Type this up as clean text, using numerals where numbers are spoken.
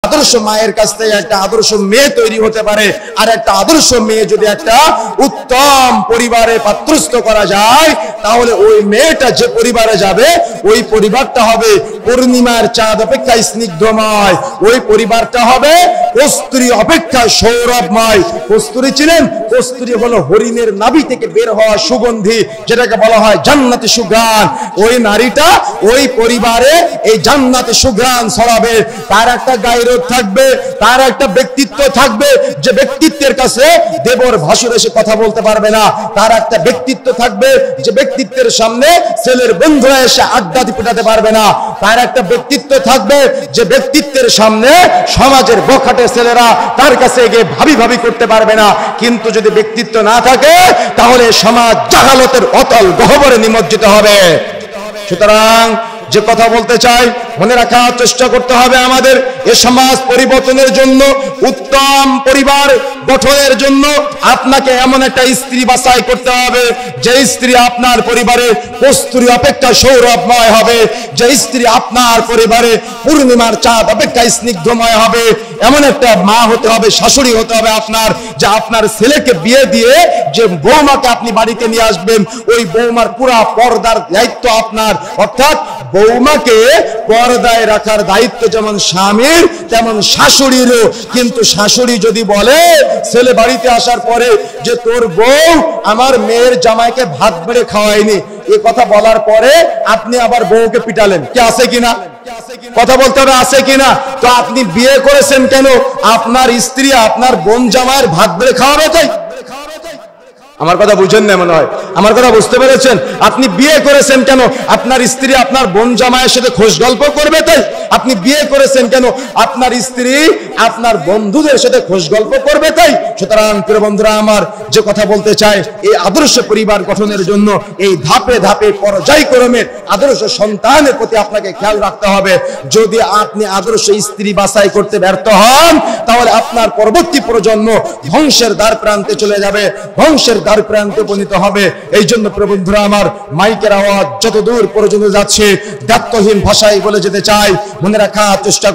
আদর্শ মায়ের কাছ থেকে একটা আদর্শ মেয়ে তৈরি হতে পারে। আর একটা আদর্শ মেয়ে যদি একটা উত্তম পরিবারে পাত্রস্থ করা যায়, তাহলে ওই মেয়েটা যে পরিবারে যাবে ওই পরিবারটা হবে পূর্ণিমার চাঁদ অপেক্ষা স্নিগ্ধময়, ওই পরিবারটা হবে কস্তুরী অপেক্ষা সৌরভময়। কস্তুরী ছিলেন, কস্তুরী হলো হরিণের নাভি থেকে বের হওয়া সুগন্ধি, যেটাকে বলা হয় জান্নাতি সুঘ্রাণ। ওই নারীটা ওই পরিবারে এই জান্নাতি সুঘ্রাণ ছড়াবে। তার একটা গায়রত থাকবে, তার একটা ব্যক্তিত্ব থাকবে, যে ব্যক্তিত্বের কাছে দেবর ভাসুর এসে কথা বলতে পারবে না। তার একটা ব্যক্তিত্ব থাকবে, যে ব্যক্তিত্বের সামনে ছেলের বন্ধুরা এসে আড্ডা পিটাতে পারবে না। তার একটা ব্যক্তিত্ব থাকবে, যে ব্যক্তিত্বের সামনে সমাজের বখাটে ছেলেরা তার কাছে গিয়ে ভাবি ভাবি করতে পারবে না। কিন্তু যদি ব্যক্তিত্ব না থাকে, তাহলে সমাজ জাহালতের অতল গহ্বরে নিমজ্জিত হবে। সুতরাং যে কথা বলতে চাই, মনে রাখার চেষ্টা করতে হবে আমাদের এ সমাজ পরিবর্তনের জন্য, উত্তম পরিবার গঠনের জন্য আপনাকে এমন একটা স্ত্রী বাছাই করতে হবে যে স্ত্রী আপনার পরিবারে কস্তুরী অপেক্ষা সৌরভময় হবে, যে স্ত্রী আপনার পরিবারে পূর্ণিমার চাঁদ অপেক্ষা স্নিগ্ধময় হবে। এমন একটা মা হতে হবে, শাশুড়ি হতে হবে আপনার, যে আপনার ছেলেকে বিয়ে দিয়ে যে বৌমাকে আপনি বাড়িতে নিয়ে আসবেন, ওই বৌমার পুরা পর্দার দায়িত্ব আপনার। অর্থাৎ বৌমাকে পর্দায় রাখার দায়িত্ব যেমন স্বামীর, তেমন শাশুড়িরও। কিন্তু শাশুড়ি যদি বলে ছেলে বাড়িতে আসার পরে যে তোর বউ আমার মেয়ের জামাইকে ভাত বেড়ে খাওয়ায়নি, এ কথা বলার পরে আপনি আবার বউকে পিটালেন, কি আছে কিনা? কথা বলতে হবে, আছে কিনা? তো আপনি বিয়ে করেছেন কেন? আপনার স্ত্রী আপনার বোন জামাইয়ের ভাত বেড়ে খাওয়াবে তাই? আমার কথা বুঝেন না মনে হয়, আমার কথা বুঝতে পেরেছেন? আপনি বিয়ে করেছেন কেন? আপনার স্ত্রী আপনার বোন জামাইয়ের সাথে খোশ গল্প করবে তাই? আপনি বিয়ে করেছেন কেন? আপনার স্ত্রী আপনার বন্ধুদের সাথে খোশ গল্প করবে তাই? সুতরাং প্রিয় বন্ধুরা আমার, যে কথা বলতে চাই, এই আদর্শ পরিবার গঠনের জন্য এই ধাপে ধাপে পর্যায়ক্রমে আদর্শ সন্তানের প্রতি আপনাকে খেয়াল রাখতে হবে। যদি আপনি আদর্শ স্ত্রী বাছাই করতে ব্যর্থ হন, তাহলে আপনার পরবর্তী প্রজন্ম ধ্বংসের দ্বার প্রান্তে চলে যাবে, ধ্বংসের দ্বার প্রান্তে উপনীত হবে। এই জন্য প্রিয় বন্ধুরা আমার, মাইকের আওয়াজ যত দূর পর্যন্ত যাচ্ছে দায়িত্বহীন ভাষায় বলে যেতে চাই, মনে রাখার চেষ্টা